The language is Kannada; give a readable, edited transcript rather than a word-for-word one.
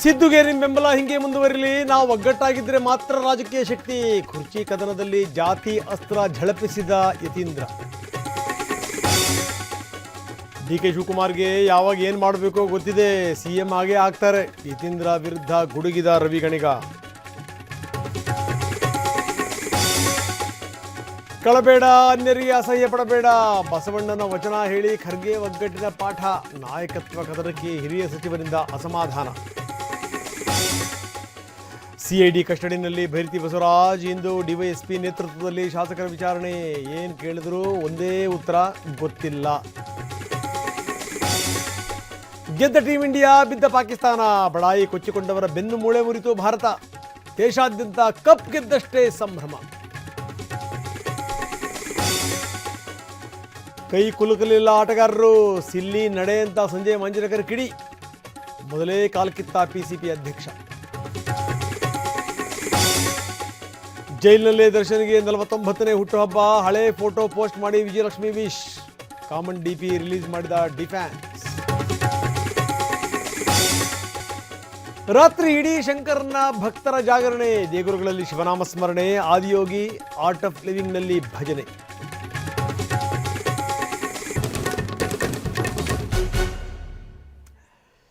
ಸಿದ್ದುಗೆ ನಿಮ್ಮ ಬೆಂಬಲ ಹಿಂಗೆ ಮುಂದುವರಿಲಿ, ನಾವು ಒಗ್ಗಟ್ಟಾಗಿದ್ದರೆ ಮಾತ್ರ ರಾಜಕೀಯ ಶಕ್ತಿ. ಕುರ್ಚಿ ಕದನದಲ್ಲಿ ಜಾತಿ ಅಸ್ತ್ರ ಝಳಪಿಸಿದ ಯತೀಂದ್ರ. ಡಿ ಕೆ ಶಿವಕುಮಾರ್ಗೆ ಯಾವಾಗ ಏನು ಮಾಡಬೇಕೋ ಗೊತ್ತಿದೆ, ಸಿಎಂ ಆಗೇ ಆಗ್ತಾರೆ. ಯತೀಂದ್ರ ವಿರುದ್ಧ ಗುಡುಗಿದ ರವಿ ಗಣಿಗ. ಕಳಬೇಡ, ಅನ್ಯರಿಗೆ ಅಸಹ್ಯ ಪಡಬೇಡ, ಬಸವಣ್ಣನ ವಚನ ಹೇಳಿ ಖರ್ಗೆ ಒಗ್ಗಟ್ಟಿನ ಪಾಠ. ನಾಯಕತ್ವ ಕದನಕ್ಕೆ ಹಿರಿಯ ಸಚಿವರಿಂದ ಅಸಮಾಧಾನ. ಸಿಐಡಿ ಕಸ್ಟಡಿನಲ್ಲಿ ಭೈರತಿ ಬಸವರಾಜ್. ಇಂದು ಡಿವೈಎಸ್ಪಿ ನೇತೃತ್ವದಲ್ಲಿ ಶಾಸಕರ ವಿಚಾರಣೆ. ಏನು ಕೇಳಿದ್ರು ಒಂದೇ ಉತ್ತರ, ಗೊತ್ತಿಲ್ಲ. ಗೆದ್ದ ಟೀಂ ಇಂಡಿಯಾ, ಬಿದ್ದ ಪಾಕಿಸ್ತಾನ. ಬಡಾಯಿ ಕೊಚ್ಚಿಕೊಂಡವರ ಬೆನ್ನು ಮೂಳೆ ಮುರಿತು ಭಾರತ. ದೇಶಾದ್ಯಂತ ಕಪ್ ಗೆದ್ದಷ್ಟೇ ಸಂಭ್ರಮ. ಕೈ ಕುಲುಕಲಿಲ್ಲ ಆಟಗಾರರು. ಸಿಲ್ಲಿ ನಡೆ ಅಂತ ಸಂಜಯ್ ಮಂಜರೇಕರ್ ಕಿಡಿ. ಮೊದಲೇ ಕಾಲ್ಕಿತ್ತ ಪಿಸಿಪಿ ಅಧ್ಯಕ್ಷ. ಜೈಲಿನಲ್ಲೇ ದರ್ಶನ್ಗೆ 49ನೇ ಹುಟ್ಟುಹಬ್ಬ. ಹಳೆ ಫೋಟೋ ಪೋಸ್ಟ್ ಮಾಡಿ Vijayalakshmi wish. Common DP release ಮಾಡಿದ ಡಿಫೆನ್ಸ್. ರಾತ್ರಿ ಇಡೀ ಶಂಕರನ ಭಕ್ತರ ಜಾಗರಣೆ. ದೇಗುರುಗಳಲ್ಲಿ ಶಿವನಾಮ ಸ್ಮರಣೆ. ಆದಿಯೋಗಿ ಆರ್ಟ್ ಆಫ್ ಲಿವಿಂಗ್ನಲ್ಲಿ ಭಜನೆ.